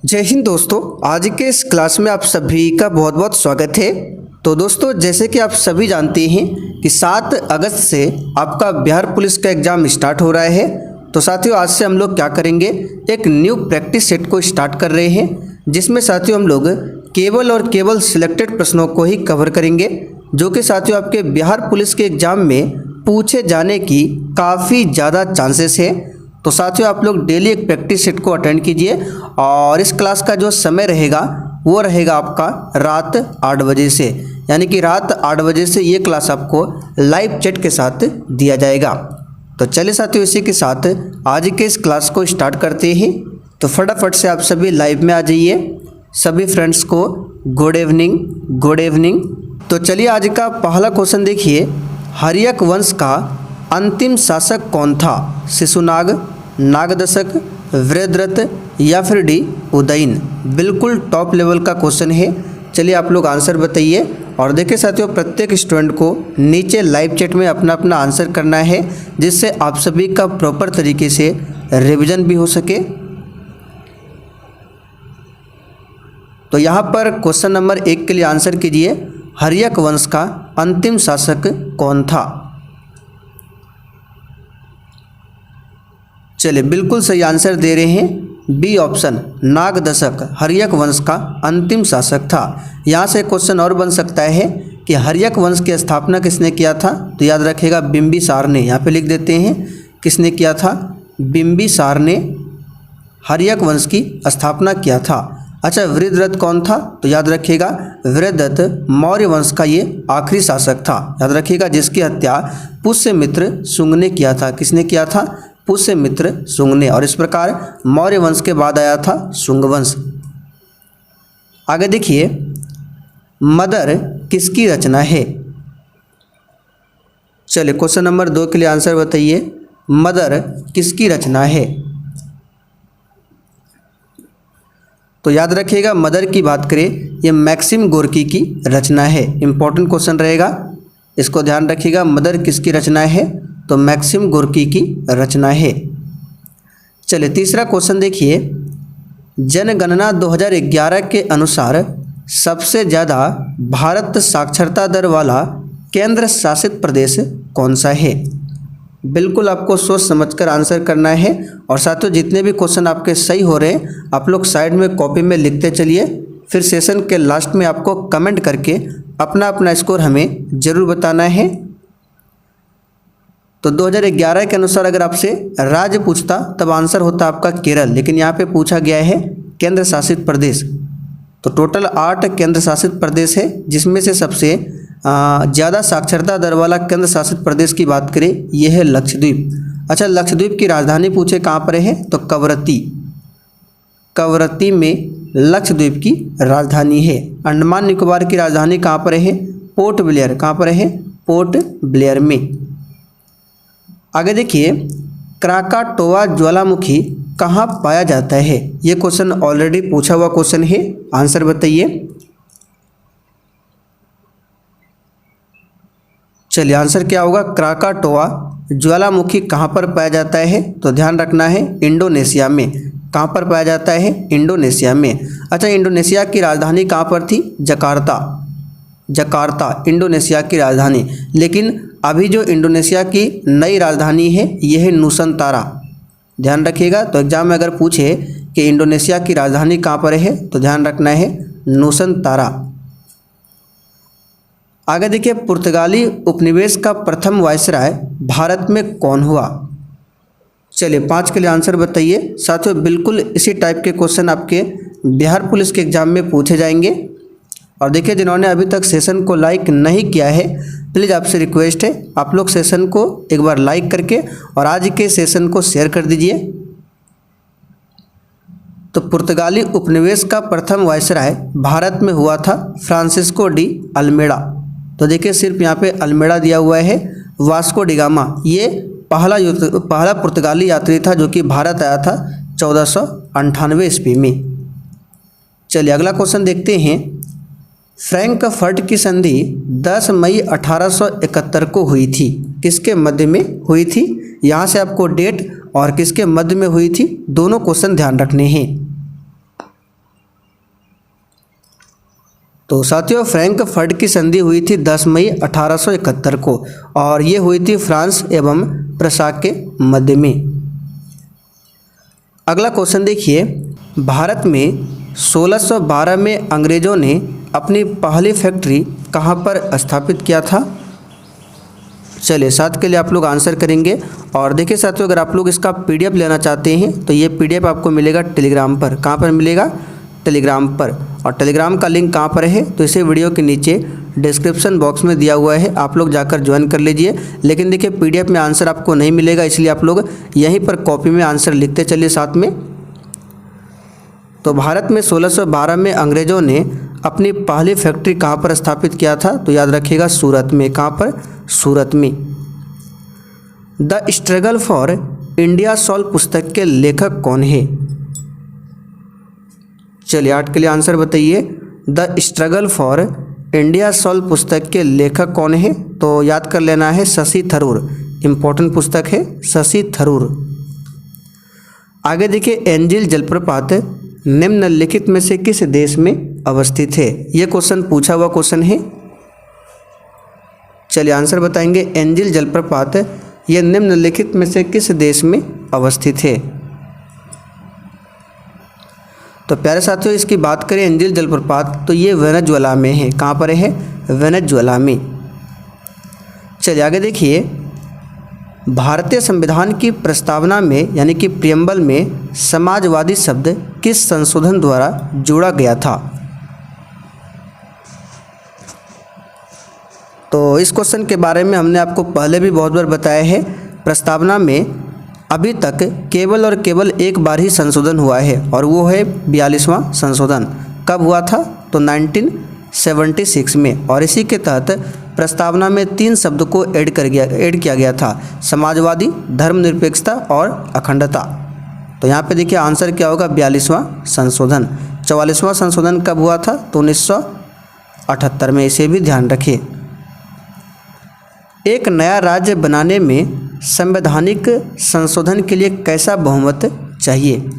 जय हिंद दोस्तों, आज के इस क्लास में आप सभी का बहुत बहुत स्वागत है। तो दोस्तों, जैसे कि आप सभी जानते हैं कि 7 अगस्त से आपका बिहार पुलिस का एग्ज़ाम स्टार्ट हो रहा है। तो साथियों, आज से हम लोग क्या करेंगे, एक न्यू प्रैक्टिस सेट को स्टार्ट कर रहे हैं, जिसमें साथियों हम लोग केवल और केवल सिलेक्टेड प्रश्नों को ही कवर करेंगे, जो कि साथियों आपके बिहार पुलिस के एग्ज़ाम में पूछे जाने की काफ़ी ज़्यादा चांसेस है। तो साथियों, आप लोग डेली एक प्रैक्टिस सेट को अटेंड कीजिए और इस क्लास का जो समय रहेगा वो रहेगा आपका रात 8 बजे से, यानी कि रात 8 बजे से ये क्लास आपको लाइव चैट के साथ दिया जाएगा। तो चलिए साथियों, इसी के साथ आज के इस क्लास को स्टार्ट करते हैं। तो फटाफट से आप सभी लाइव में आ जाइए। सभी फ्रेंड्स को गुड इवनिंग, गुड इवनिंग। तो चलिए, आज का पहला क्वेश्चन देखिए, हर्यक वंश का अंतिम शासक कौन था? शिशुनाग, नागदशक, वृद्धरथ या फिर डी उदयन? बिल्कुल टॉप लेवल का क्वेश्चन है। चलिए आप लोग आंसर बताइए। और देखिए साथियों, प्रत्येक स्टूडेंट को नीचे लाइव चैट में अपना अपना आंसर करना है, जिससे आप सभी का प्रॉपर तरीके से रिवीजन भी हो सके। तो यहाँ पर क्वेश्चन नंबर 1 के लिए आंसर कीजिए, हर्यक वंश का अंतिम शासक कौन था? चलिए, बिल्कुल सही आंसर दे रहे हैं बी ऑप्शन, नागदशक हर्यक वंश का अंतिम शासक था। यहाँ से क्वेश्चन और बन सकता है कि हर्यक वंश की स्थापना किसने किया था? तो याद रखिएगा बिंबिसार ने। यहाँ पे लिख देते हैं किसने किया था? बिंबिसार ने हर्यक वंश की स्थापना किया था। अच्छा, वृद्धरथ कौन था? तो याद रखिएगा वृद्धरथ मौर्य वंश का ये आखिरी शासक था। याद रखिएगा, जिसकी हत्या पुष्यमित्र शुंग ने किया था। किसने किया था? पुष्यमित्र शुंग ने। और इस प्रकार मौर्य वंश के बाद आया था शुंग वंश। आगे देखिए, मदर किसकी रचना है? चलिए, क्वेश्चन नंबर 2 के लिए आंसर बताइए, मदर किसकी रचना है? तो याद रखिएगा, मदर की बात करें, ये मैक्सिम गोर्की की रचना है। इंपॉर्टेंट क्वेश्चन रहेगा, इसको ध्यान रखिएगा। मदर किसकी रचना है? तो मैक्सिम गोर्की की रचना है। चलिए, तीसरा क्वेश्चन देखिए, जनगणना 2011 के अनुसार सबसे ज़्यादा भारत साक्षरता दर वाला केंद्र शासित प्रदेश कौन सा है? बिल्कुल आपको सोच समझकर आंसर करना है। और साथियों, जितने भी क्वेश्चन आपके सही हो रहे हैं, आप लोग साइड में कॉपी में लिखते चलिए। फिर सेशन के लास्ट में आपको कमेंट करके अपना अपना स्कोर हमें ज़रूर बताना है। तो 2011 के अनुसार अगर आपसे राज्य पूछता तब आंसर होता आपका केरल, लेकिन यहाँ पे पूछा गया है केंद्र शासित प्रदेश। तो टोटल 8 केंद्र शासित प्रदेश है, जिसमें से सबसे ज़्यादा साक्षरता दर वाला केंद्र शासित प्रदेश की बात करें, यह है लक्षद्वीप। अच्छा, लक्षद्वीप की राजधानी पूछे कहाँ पर है? तो कवरत्ती। कवरत्ती में लक्षद्वीप की राजधानी है। अंडमान निकोबार की राजधानी कहाँ पर है? Port Blair. कहाँ पर है? पोर्ट ब्लेयर में। आगे देखिए, क्राकाटोआ ज्वालामुखी कहाँ पाया जाता है? ये क्वेश्चन ऑलरेडी पूछा हुआ क्वेश्चन है, आंसर बताइए। चलिए, आंसर क्या होगा? क्राकाटोआ ज्वालामुखी कहाँ पर पाया जाता है? तो ध्यान रखना है, इंडोनेशिया में। कहाँ पर पाया जाता है? इंडोनेशिया में। अच्छा, इंडोनेशिया की राजधानी कहाँ पर थी? जकार्ता। जकार्ता इंडोनेशिया की राजधानी। लेकिन अभी जो इंडोनेशिया की नई राजधानी है, यह है नूसंतारा। ध्यान रखिएगा, तो एग्जाम में अगर पूछे कि इंडोनेशिया की राजधानी कहाँ पर है, तो ध्यान रखना है नूसंतारा। आगे देखिए, पुर्तगाली उपनिवेश का प्रथम वायसराय भारत में कौन हुआ? चलिए, 5 के लिए आंसर बताइए। साथियों, बिल्कुल इसी टाइप के क्वेश्चन आपके बिहार पुलिस के एग्जाम में पूछे जाएंगे। और देखिए, जिन्होंने अभी तक सेशन को लाइक नहीं किया है, प्लीज़ आपसे रिक्वेस्ट है, आप लोग सेशन को एक बार लाइक करके और आज के सेशन को शेयर कर दीजिए। तो पुर्तगाली उपनिवेश का प्रथम वायसराय भारत में हुआ था फ्रांसिस्को डी अल्मेडा। तो देखिए, सिर्फ यहाँ पे अल्मेडा दिया हुआ है। वास्को डी गामा ये पहला पुर्तगाली यात्री था जो कि भारत आया था 1498 ईस्वी में। चलिए, अगला क्वेश्चन देखते हैं। फ्रैंकफर्ट की संधि 10 मई 1871 को हुई थी, किसके मध्य में हुई थी? यहाँ से आपको डेट और किसके मध्य में हुई थी, दोनों क्वेश्चन ध्यान रखने हैं। तो साथियों फ्रैंकफर्ट की संधि हुई थी 10 मई 1871 को और ये हुई थी फ्रांस एवं प्रशा के मध्य में। अगला क्वेश्चन देखिए, भारत में 1612 में अंग्रेज़ों ने अपनी पहली फैक्ट्री कहाँ पर स्थापित किया था? चलिए साथ के लिए आप लोग आंसर करेंगे। और देखिए साथियों, अगर आप लोग इसका पीडीएफ लेना चाहते हैं तो ये पीडीएफ आपको मिलेगा टेलीग्राम पर। कहाँ पर मिलेगा? टेलीग्राम पर। और टेलीग्राम का लिंक कहाँ पर है तो इसे वीडियो के नीचे डिस्क्रिप्शन बॉक्स में दिया हुआ है, आप लोग जाकर ज्वाइन कर लीजिए। लेकिन देखिए पीडीएफ में आंसर आपको नहीं मिलेगा, इसलिए आप लोग यहीं पर कॉपी में आंसर लिखते चलिए साथ में। तो भारत में 1612 में अंग्रेज़ों ने अपनी पहली फैक्ट्री कहाँ पर स्थापित किया था? तो याद रखिएगा सूरत में। कहाँ पर? सूरत में। The struggle for India solve पुस्तक के लेखक कौन है? चलिए 8 के लिए आंसर बताइए। The struggle for India solve पुस्तक के लेखक कौन है? तो याद कर लेना है शशि थरूर। इम्पोर्टेंट पुस्तक है शशि थरूर। आगे देखिए, एंजिल जलप्रपात निम्नलिखित में से किस देश में अवस्थित है? ये क्वेश्चन पूछा हुआ क्वेश्चन है। चलिए आंसर बताएंगे। एंजिल जलप्रपात ये निम्नलिखित में से किस देश में अवस्थित है? तो प्यारे साथियों, इसकी बात करें एंजिल जलप्रपात तो ये वेनेजुएला में है। कहाँ पर है? वेनेजुएला में। चलिए आगे देखिए, भारतीय संविधान की प्रस्तावना में यानी कि प्रियम्बल में समाजवादी शब्द किस संशोधन द्वारा जोड़ा गया था? तो इस क्वेश्चन के बारे में हमने आपको पहले भी बहुत बार बताया है। प्रस्तावना में अभी तक केवल और केवल एक बार ही संशोधन हुआ है और वो है 42वां संशोधन। कब हुआ था? तो 1976 में। और इसी के तहत प्रस्तावना में 3 शब्द को ऐड किया गया था, समाजवादी, धर्मनिरपेक्षता और अखंडता। तो यहाँ पे देखिए आंसर क्या होगा? 42वां संशोधन। 44वां संशोधन कब हुआ था? तो 1978 में। इसे भी ध्यान रखिए। एक नया राज्य बनाने में संवैधानिक संशोधन के लिए कैसा बहुमत चाहिए?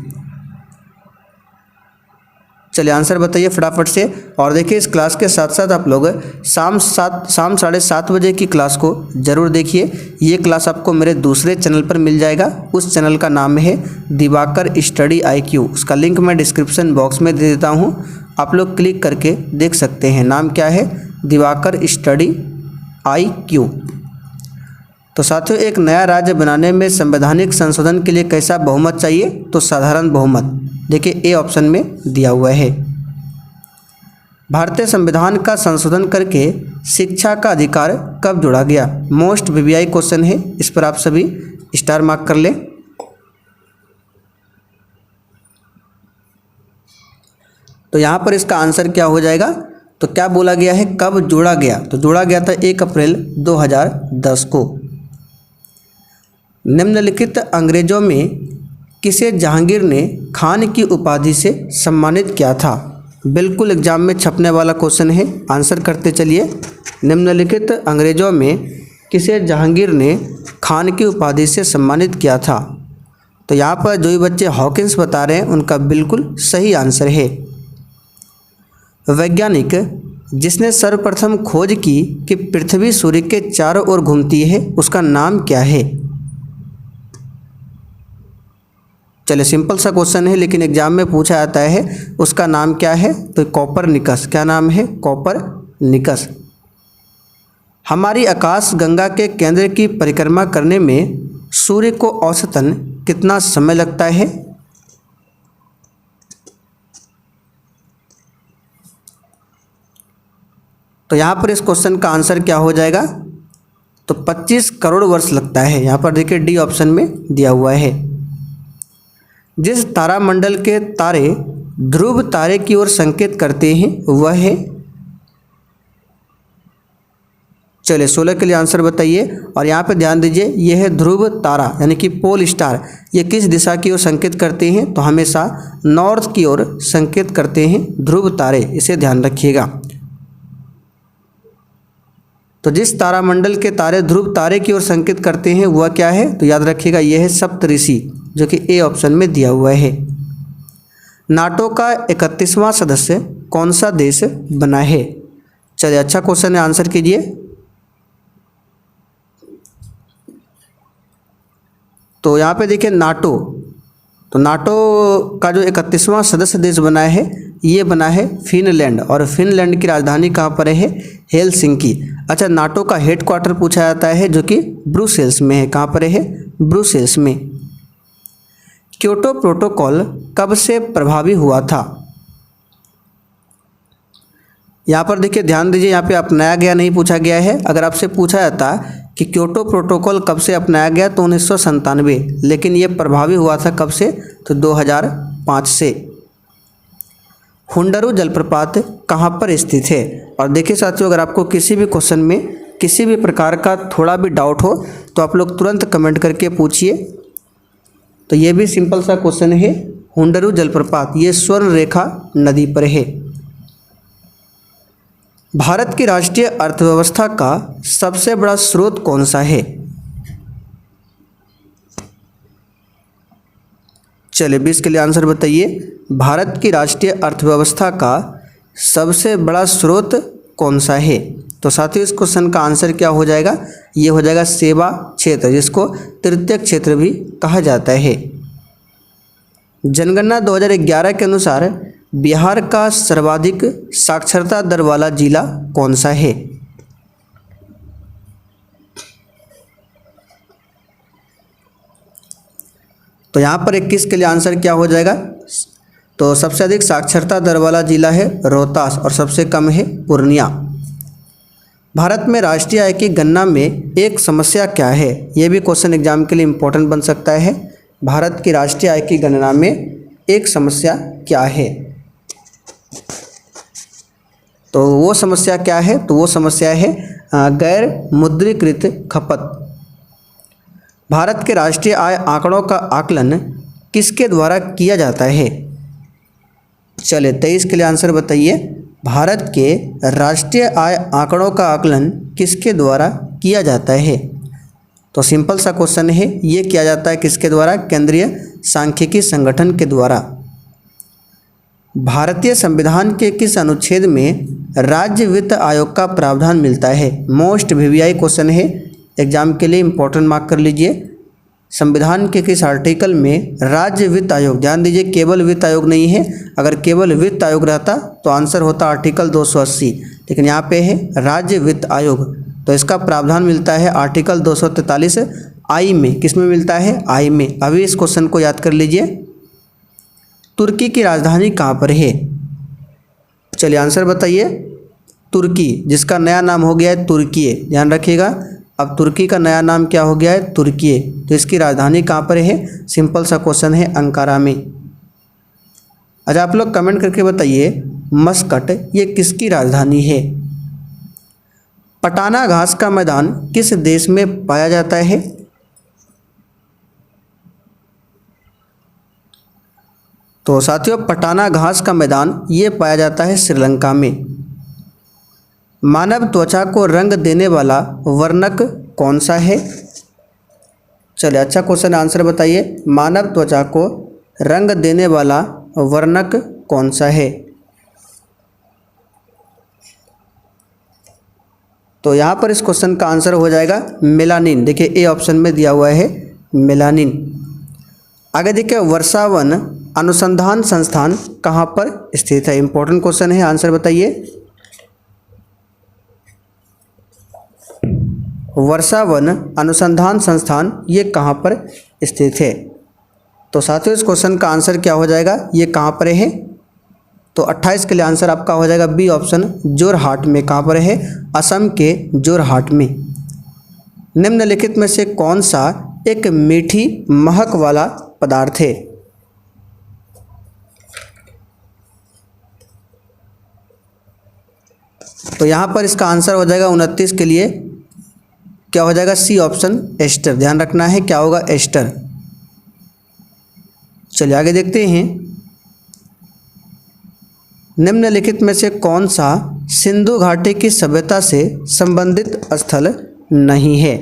चलिए आंसर बताइए फटाफट से। और देखिए इस क्लास के साथ साथ आप लोग शाम 7:30 बजे की क्लास को ज़रूर देखिए। ये क्लास आपको मेरे दूसरे चैनल पर मिल जाएगा। उस चैनल का नाम है दिवाकर स्टडी IQ। उसका लिंक मैं डिस्क्रिप्शन बॉक्स में दे देता हूँ, आप लोग क्लिक करके देख सकते हैं। नाम क्या है? Diwakar study IQ। तो साथियों, एक नया राज्य बनाने में संवैधानिक संशोधन के लिए कैसा बहुमत चाहिए? तो साधारण बहुमत। देखिए ए ऑप्शन में दिया हुआ है। भारतीय संविधान का संशोधन करके शिक्षा का अधिकार कब जोड़ा गया? मोस्ट VVI क्वेश्चन है, इस पर आप सभी स्टार मार्क कर लें। तो यहाँ पर इसका आंसर क्या हो जाएगा? तो क्या बोला गया है? कब जोड़ा गया? तो जोड़ा गया था 1 अप्रैल 2010 को। निम्नलिखित अंग्रेजों में किसे जहांगीर ने खान की उपाधि से सम्मानित किया था? बिल्कुल एग्जाम में छपने वाला क्वेश्चन है, आंसर करते चलिए। निम्नलिखित अंग्रेजों में किसे जहांगीर ने खान की उपाधि से सम्मानित किया था? तो यहाँ पर जो भी बच्चे हॉकिंस बता रहे हैं उनका बिल्कुल सही आंसर है। वैज्ञानिक जिसने सर्वप्रथम खोज की कि पृथ्वी सूर्य के चारों ओर घूमती है, उसका नाम क्या है? चलिए सिंपल सा क्वेश्चन है लेकिन एग्जाम में पूछा जाता है, उसका नाम क्या है? तो कोपरनिकस। क्या नाम है? कोपरनिकस। हमारी आकाश गंगा के केंद्र की परिक्रमा करने में सूर्य को औसतन कितना समय लगता है? तो यहाँ पर इस क्वेश्चन का आंसर क्या हो जाएगा? तो 25 करोड़ वर्ष लगता है। यहाँ पर देखिए डी ऑप्शन में दिया हुआ है। जिस तारामंडल के तारे ध्रुव तारे की ओर संकेत करते हैं वह है? चलिए 16 के लिए आंसर बताइए। और यहाँ पे ध्यान दीजिए, यह है ध्रुव तारा यानी कि पोल स्टार। ये किस दिशा की ओर संकेत करते हैं? तो हमेशा नॉर्थ की ओर संकेत करते हैं ध्रुव तारे, इसे ध्यान रखिएगा। तो जिस तारामंडल के तारे ध्रुव तारे की ओर संकेत करते हैं वह क्या है? तो याद रखिएगा यह है सप्तऋषि, जो कि ए ऑप्शन में दिया हुआ है। नाटो का 31वां सदस्य कौन सा देश बना है? चलिए अच्छा क्वेश्चन है, आंसर कीजिए। तो यहाँ पे देखिए नाटो, तो नाटो का जो 31वां सदस्य देश बना है ये बना है फिनलैंड, और फिनलैंड की राजधानी कहाँ पर है? हेलसिंकी। अच्छा, नाटो का हेडक्वार्टर पूछा जाता है जो कि ब्रुसेल्स में है। कहाँ पर है? ब्रुसेल्स में। क्योटो प्रोटोकॉल कब से प्रभावी हुआ था? यहाँ पर देखिए ध्यान दीजिए, यहाँ पे अपनाया गया नहीं पूछा गया है। अगर आपसे पूछा जाता कि क्योटो प्रोटोकॉल कब से अपनाया गया तो 1997, लेकिन ये प्रभावी हुआ था कब से? तो 2005 से। हुंडरू जलप्रपात कहाँ पर स्थित है? और देखिए साथियों, अगर आपको किसी भी क्वेश्चन में किसी भी प्रकार का थोड़ा भी डाउट हो तो आप लोग तुरंत कमेंट करके पूछिए। तो ये भी सिंपल सा क्वेश्चन है। हुंडरू जलप्रपात ये स्वर्ण रेखा नदी पर है। भारत की राष्ट्रीय अर्थव्यवस्था का सबसे बड़ा स्रोत कौन सा है? चलिए 20 के लिए आंसर बताइए। भारत की राष्ट्रीय अर्थव्यवस्था का सबसे बड़ा स्रोत कौन सा है? तो साथियों इस क्वेश्चन का आंसर क्या हो जाएगा? ये हो जाएगा सेवा क्षेत्र, जिसको तृतीय क्षेत्र भी कहा जाता है। जनगणना 2011 के अनुसार बिहार का सर्वाधिक साक्षरता दर वाला जिला कौन सा है? तो यहाँ पर 21 के लिए आंसर क्या हो जाएगा? तो सबसे अधिक साक्षरता दर वाला जिला है रोहतास, और सबसे कम है पूर्णिया। भारत में राष्ट्रीय आय की गणना में एक समस्या क्या है? यह भी क्वेश्चन एग्जाम के लिए इम्पोर्टेंट बन सकता है। भारत की राष्ट्रीय आय की गणना में एक समस्या क्या है? तो वो समस्या क्या है? तो वो समस्या है गैर मुद्रीकृत खपत। भारत के राष्ट्रीय आय आंकड़ों का आकलन किसके द्वारा किया जाता है? चलिए 23 के लिए आंसर बताइए। भारत के राष्ट्रीय आय आंकड़ों का आकलन किसके द्वारा किया जाता है? तो सिंपल सा क्वेश्चन है, ये किया जाता है किसके द्वारा? केंद्रीय सांख्यिकी संगठन के द्वारा। भारतीय संविधान के किस अनुच्छेद में राज्य वित्त आयोग का प्रावधान मिलता है? मोस्ट वीवीआई क्वेश्चन है, एग्जाम के लिए इम्पोर्टेंट मार्क कर लीजिए। संविधान के किस आर्टिकल में राज्य वित्त आयोग, ध्यान दीजिए केवल वित्त आयोग नहीं है, अगर केवल वित्त आयोग रहता तो आंसर होता आर्टिकल 280, लेकिन यहाँ पे है राज्य वित्त आयोग। तो इसका प्रावधान मिलता है आर्टिकल 243 आई में। किस में मिलता है? आई में। अभी इस क्वेश्चन को याद कर लीजिए। तुर्की की राजधानी कहाँ पर है? चलिए आंसर बताइए। तुर्की, जिसका नया नाम हो गया है तुर्की, ध्यान रखिएगा। अब तुर्की का नया नाम क्या हो गया है? तुर्की। तो इसकी राजधानी कहाँ पर है? सिंपल सा क्वेश्चन है, अंकारा में। अच्छा आप लोग कमेंट करके बताइए मस्कट ये किसकी राजधानी है? पटाना घास का मैदान किस देश में पाया जाता है? तो साथियों पटाना घास का मैदान ये पाया जाता है श्रीलंका में। मानव त्वचा को रंग देने वाला वर्णक कौन सा है? चलिए अच्छा क्वेश्चन, आंसर बताइए। मानव त्वचा को रंग देने वाला वर्णक कौन सा है? तो यहाँ पर इस क्वेश्चन का आंसर हो जाएगा मेलानिन। देखिए ए ऑप्शन में दिया हुआ है मेलानिन। आगे देखिए वर्षावन अनुसंधान संस्थान कहाँ पर स्थित है? इंपॉर्टेंट क्वेश्चन है, आंसर बताइए। वर्षावन अनुसंधान संस्थान ये कहाँ पर स्थित है? तो साथियों इस क्वेश्चन का आंसर क्या हो जाएगा? ये कहाँ पर है? तो 28 के लिए आंसर आपका हो जाएगा बी ऑप्शन, जोरहाट में। कहाँ पर है? असम के जोरहाट में। निम्नलिखित में से कौन सा एक मीठी महक वाला पदार्थ है? तो यहाँ पर इसका आंसर हो जाएगा 29 के लिए क्या हो जाएगा? सी ऑप्शन, एस्टर। ध्यान रखना है क्या होगा? एस्टर। चलिए आगे देखते हैं। निम्नलिखित में से कौन सा सिंधु घाटी की सभ्यता से संबंधित स्थल नहीं है?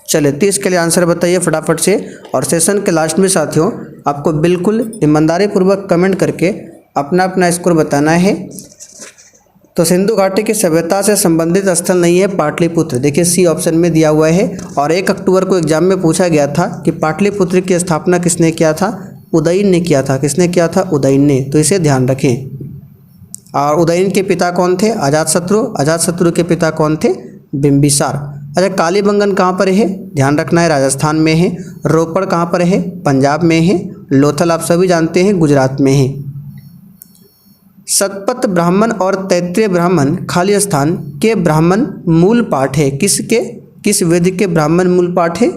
चलिए 30 के लिए आंसर बताइए फटाफट से। और सेशन के लास्ट में साथियों आपको बिल्कुल ईमानदारी पूर्वक कमेंट करके अपना अपना स्कोर बताना है। तो सिंधु घाटी की सभ्यता से संबंधित स्थल नहीं है पाटलिपुत्र, देखिए सी ऑप्शन में दिया हुआ है। और 1 अक्टूबर को एग्जाम में पूछा गया था कि पाटलिपुत्र की स्थापना किसने किया था, उदयन ने किया था। किसने किया था, उदयन ने, तो इसे ध्यान रखें। और उदयन के पिता कौन थे, अजातशत्रु। अजातशत्रु के पिता कौन थे, बिंबिसार। अच्छा, कालीबंगन कहाँ पर है, ध्यान रखना है, राजस्थान में है। रोपड़ कहाँ पर है, पंजाब में है। लोथल आप सभी जानते हैं गुजरात में है। शतपथ ब्राह्मण और तैत्तिरीय ब्राह्मण खाली स्थान के ब्राह्मण मूल पाठ है, किसके, किस वेद के ब्राह्मण मूल पाठ है।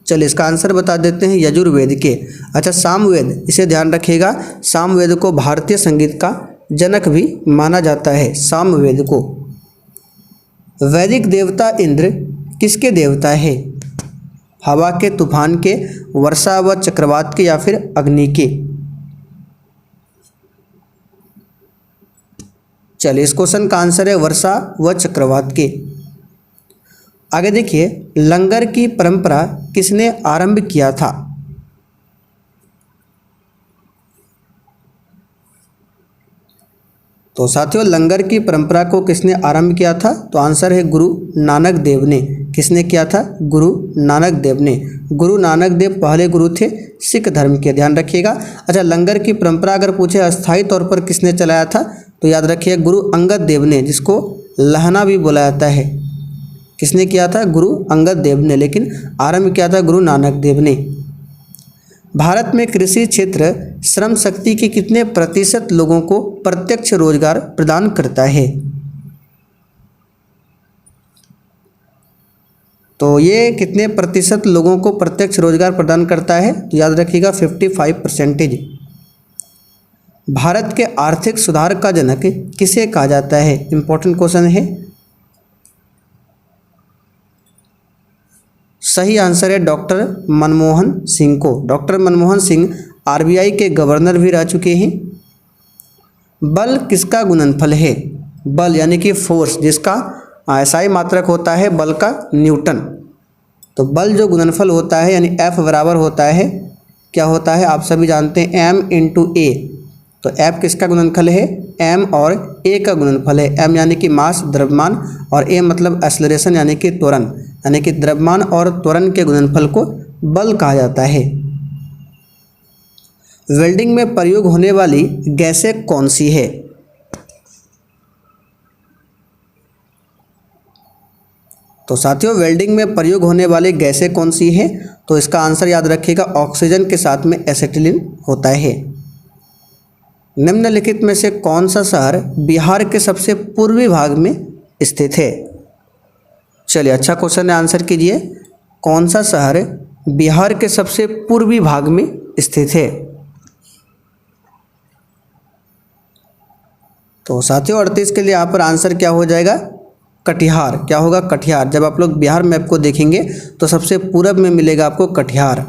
चलिए इसका आंसर बता देते हैं, यजुर्वेद के। अच्छा, सामवेद, इसे ध्यान रखिएगा, सामवेद को भारतीय संगीत का जनक भी माना जाता है, सामवेद को। वैदिक देवता इंद्र किसके देवता है, हवा के, तूफान के, वर्षा व चक्रवात के, या फिर अग्नि के। चलिए इस क्वेश्चन का आंसर है वर्षा व चक्रवात के। आगे देखिए, लंगर की परंपरा किसने आरंभ किया था। तो साथियों, लंगर की परंपरा को किसने आरंभ किया था, तो आंसर है गुरु नानक देव ने। किसने किया था, गुरु नानक देव ने। गुरु नानक देव पहले गुरु थे सिख धर्म के, ध्यान रखिएगा। अच्छा, लंगर की परंपरा अगर पूछे अस्थायी तौर पर किसने चलाया था, तो याद रखिए गुरु अंगद देव ने, जिसको लहना भी बोला जाता है। किसने किया था, गुरु अंगद देव ने, लेकिन आरंभ किया था गुरु नानक देव ने। भारत में कृषि क्षेत्र श्रम शक्ति के कितने प्रतिशत लोगों को प्रत्यक्ष रोजगार प्रदान करता है। तो ये कितने प्रतिशत लोगों को प्रत्यक्ष रोजगार प्रदान करता है, तो याद रखिएगा 55%। भारत के आर्थिक सुधार का जनक किसे कहा जाता है, इंपॉर्टेंट क्वेश्चन है। सही आंसर है डॉक्टर मनमोहन सिंह को। डॉक्टर मनमोहन सिंह आरबीआई के गवर्नर भी रह चुके हैं। बल किसका गुणनफल है, बल यानी कि फोर्स, जिसका SI मात्रक होता है बल का न्यूटन। तो बल जो गुणनफल होता है यानी F बराबर होता है, क्या होता है, आप सभी जानते हैं M × A। तो F किसका गुणनफल है, M और A का गुणनफल है। M यानी कि मास, द्रव्यमान, और A मतलब एक्सेलरेशन यानी कि त्वरण, यानी कि द्रव्यमान और त्वरण के गुणनफल को बल कहा जाता है। वेल्डिंग में प्रयोग होने वाली गैसें कौन सी है। तो साथियों, वेल्डिंग में प्रयोग होने वाली गैसें कौन सी है, तो इसका आंसर याद रखिएगा ऑक्सीजन के साथ में एसिटिलीन होता है। निम्नलिखित में से कौन सा शहर बिहार के सबसे पूर्वी भाग में स्थित है। चलिए अच्छा क्वेश्चन है, आंसर कीजिए। कौन सा शहर बिहार के सबसे पूर्वी भाग में स्थित है। तो साथियों 38 के लिए यहाँ पर आंसर क्या हो जाएगा, कटिहार। क्या होगा, कटिहार। जब आप लोग बिहार मैप को देखेंगे तो सबसे पूरब में मिलेगा आपको कटिहार।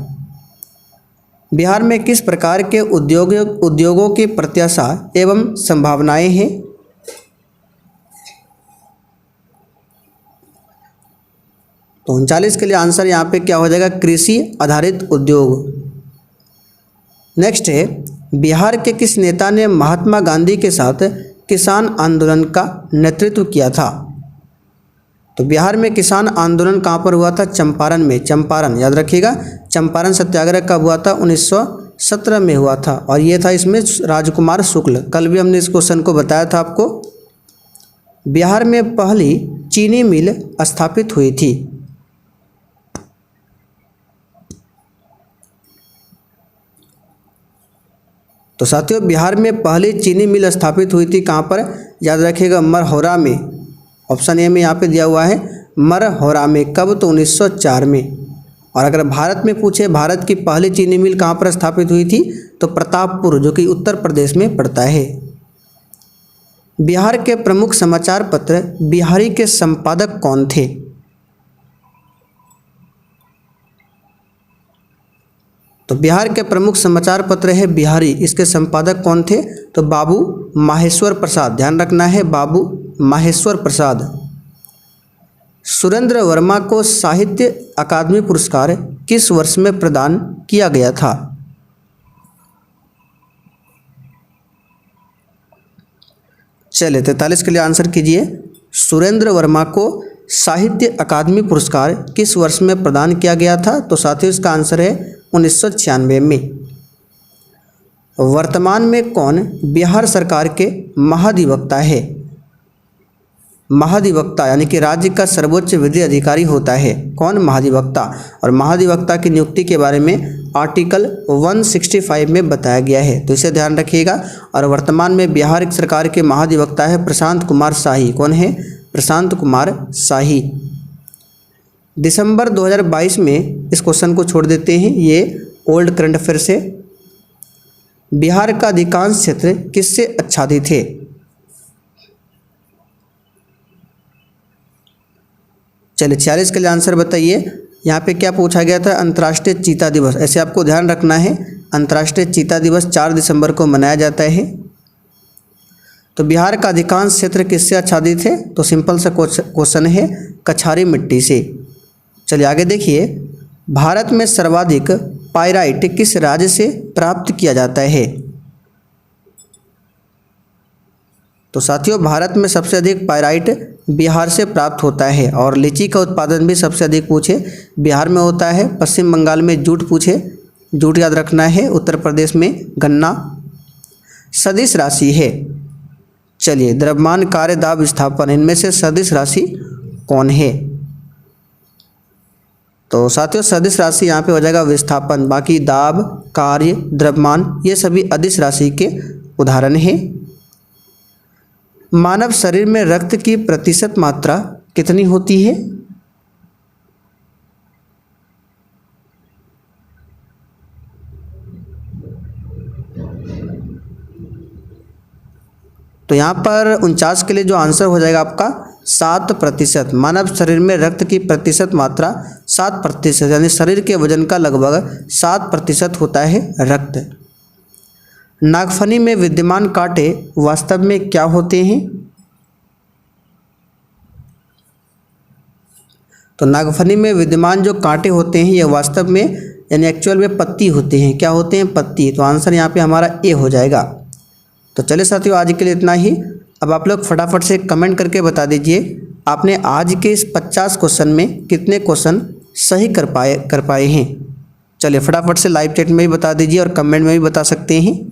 बिहार में किस प्रकार के उद्योगों की प्रत्याशा एवं संभावनाएं हैं। तो 39 के लिए आंसर यहाँ पे क्या हो जाएगा, कृषि आधारित उद्योग। नेक्स्ट है, बिहार के किस नेता ने महात्मा गांधी के साथ किसान आंदोलन का नेतृत्व किया था। तो बिहार में किसान आंदोलन कहाँ पर हुआ था, चंपारण में। चंपारण याद रखिएगा, चंपारण सत्याग्रह कब हुआ था, 1917 में हुआ था। और ये था इसमें राजकुमार शुक्ल। कल भी हमने इस क्वेश्चन को बताया था आपको। बिहार में पहली चीनी मिल स्थापित हुई थी। तो साथियों, बिहार में पहली चीनी मिल स्थापित हुई थी कहाँ पर, याद रखिएगा मरहौरा में। ऑप्शन ए में यहाँ पे दिया हुआ है मरहौरा में। कब, तो 1904 में। और अगर भारत में पूछे भारत की पहली चीनी मिल कहाँ पर स्थापित हुई थी, तो प्रतापपुर, जो कि उत्तर प्रदेश में पड़ता है। बिहार के प्रमुख समाचार पत्र बिहारी के संपादक कौन थे। तो बिहार के प्रमुख समाचार पत्र है बिहारी, इसके संपादक कौन थे, तो बाबू माहेश्वर प्रसाद। ध्यान रखना है, बाबू माहेश्वर प्रसाद। सुरेंद्र वर्मा को साहित्य अकादमी पुरस्कार किस वर्ष में प्रदान किया गया था। चलिए 43 के लिए आंसर कीजिए। सुरेंद्र वर्मा को साहित्य अकादमी पुरस्कार किस वर्ष में प्रदान किया गया था? तो साथियों इसका आंसर है 1996 में। वर्तमान में कौन बिहार सरकार के महाधिवक्ता है? महाधिवक्ता यानी कि राज्य का सर्वोच्च विधि अधिकारी होता है कौन? महाधिवक्ता। और महाधिवक्ता की नियुक्ति के बारे में आर्टिकल 165 में बताया गया है, तो इसे ध्यान रखिएगा। और वर्तमान में बिहार सरकार के महाधिवक्ता है प्रशांत कुमार शाही। कौन है? प्रशांत कुमार शाही। दिसंबर 2022 में इस क्वेश्चन को छोड़ देते हैं, ये ओल्ड करंट अफेयर से। बिहार का अधिकांश क्षेत्र किससे आच्छादित है? चलिए 46 के लिए आंसर बताइए। यहाँ पे क्या पूछा गया था? अंतर्राष्ट्रीय चीता दिवस। ऐसे आपको ध्यान रखना है, अंतर्राष्ट्रीय चीता दिवस 4 दिसंबर को मनाया जाता है। तो बिहार का अधिकांश क्षेत्र किससे आच्छादित है? तो सिंपल सा क्वेश्चन है, कछारी मिट्टी से। चलिए आगे देखिए, भारत में सर्वाधिक पाइराइट किस राज्य से प्राप्त किया जाता है? तो साथियों भारत में सबसे अधिक पाइराइट बिहार से प्राप्त होता है। और लीची का उत्पादन भी सबसे अधिक पूछे बिहार में होता है। पश्चिम बंगाल में जूट पूछे, जूट याद रखना है। उत्तर प्रदेश में गन्ना। सदिश राशि है, चलिए द्रव्यमान, कार्य, दाब, विस्थापन, इनमें से सदिश राशि कौन है? तो साथियों सदिश राशि यहाँ पे हो जाएगा विस्थापन। बाकी दाब, कार्य, द्रव्यमान ये सभी अदिश राशि के उदाहरण हैं। मानव शरीर में रक्त की प्रतिशत मात्रा कितनी होती है? तो यहाँ पर 49 के लिए जो आंसर हो जाएगा आपका 7%। मानव शरीर में रक्त की प्रतिशत मात्रा 7%, यानी शरीर के वजन का लगभग 7% होता है रक्त। नागफनी में विद्यमान कांटे वास्तव में क्या होते हैं? तो नागफनी में विद्यमान जो कांटे होते हैं ये वास्तव में यानी एक्चुअल में पत्ती होते हैं। क्या होते हैं? पत्ती। तो आंसर यहाँ पे हमारा ए हो जाएगा। तो चलिए साथियों आज के लिए इतना ही। अब आप लोग फटाफट से कमेंट करके बता दीजिए आपने आज के इस 50 क्वेश्चन में कितने क्वेश्चन सही कर पाए हैं। चलिए फटाफट से लाइव चैट में भी बता दीजिए और कमेंट में भी बता सकते हैं।